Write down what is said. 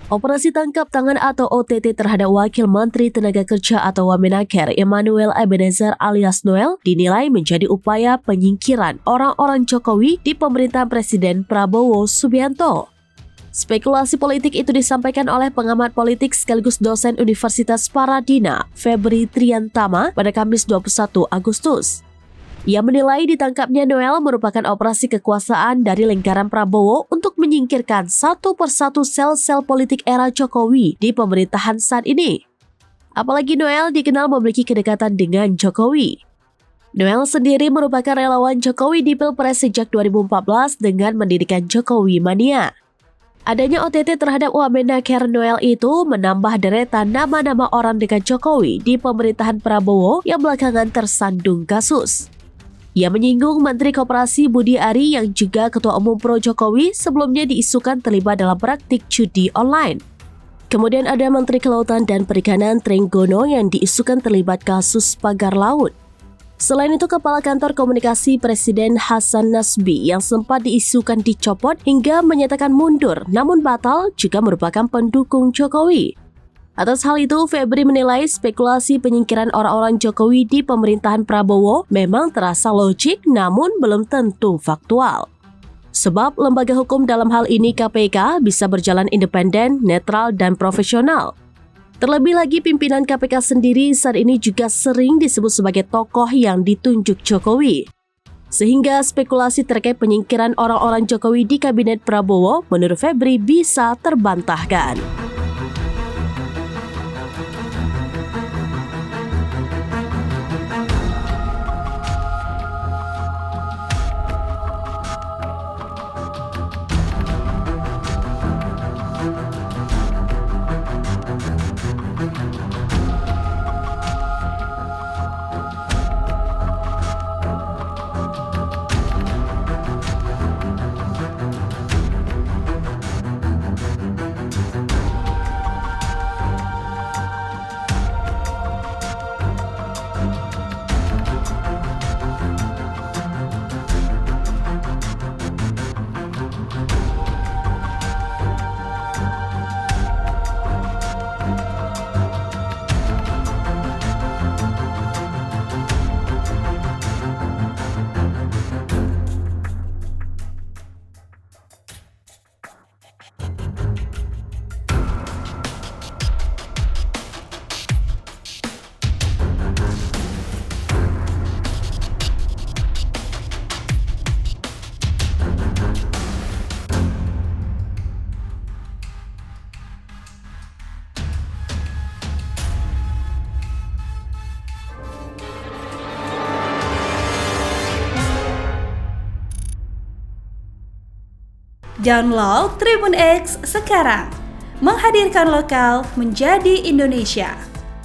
Operasi tangkap tangan atau OTT terhadap Wakil Menteri Tenaga Kerja atau Wamenaker Emmanuel Ebenezer alias Noel dinilai menjadi upaya penyingkiran orang-orang Jokowi di pemerintahan Presiden Prabowo Subianto. Spekulasi politik itu disampaikan oleh pengamat politik sekaligus dosen Universitas Paradina, Febri Triantama, pada Kamis 21 Agustus. Ia menilai ditangkapnya Noel merupakan operasi kekuasaan dari lingkaran Prabowo untuk menyingkirkan satu persatu sel-sel politik era Jokowi di pemerintahan saat ini. Apalagi Noel dikenal memiliki kedekatan dengan Jokowi. Noel sendiri merupakan relawan Jokowi di Pilpres sejak 2014 dengan mendirikan Jokowi Mania. Adanya OTT terhadap Wamenaker Noel itu menambah deretan nama-nama orang dekat Jokowi di pemerintahan Prabowo yang belakangan tersandung kasus. Ia menyinggung Menteri Koperasi Budi Ari yang juga Ketua Umum Pro Jokowi sebelumnya diisukan terlibat dalam praktik judi online. Kemudian ada Menteri Kelautan dan Perikanan Trenggono yang diisukan terlibat kasus pagar laut. Selain itu, Kepala Kantor Komunikasi Presiden Hasan Nasbi yang sempat diisukan dicopot hingga menyatakan mundur namun batal juga merupakan pendukung Jokowi. Atas hal itu, Febri menilai spekulasi penyingkiran orang-orang Jokowi di pemerintahan Prabowo memang terasa logik namun belum tentu faktual. Sebab lembaga hukum dalam hal ini KPK bisa berjalan independen, netral, dan profesional. Terlebih lagi pimpinan KPK sendiri saat ini juga sering disebut sebagai tokoh yang ditunjuk Jokowi. Sehingga spekulasi terkait penyingkiran orang-orang Jokowi di kabinet Prabowo menurut Febri bisa terbantahkan. Download Tribun X sekarang, menghadirkan lokal menjadi Indonesia.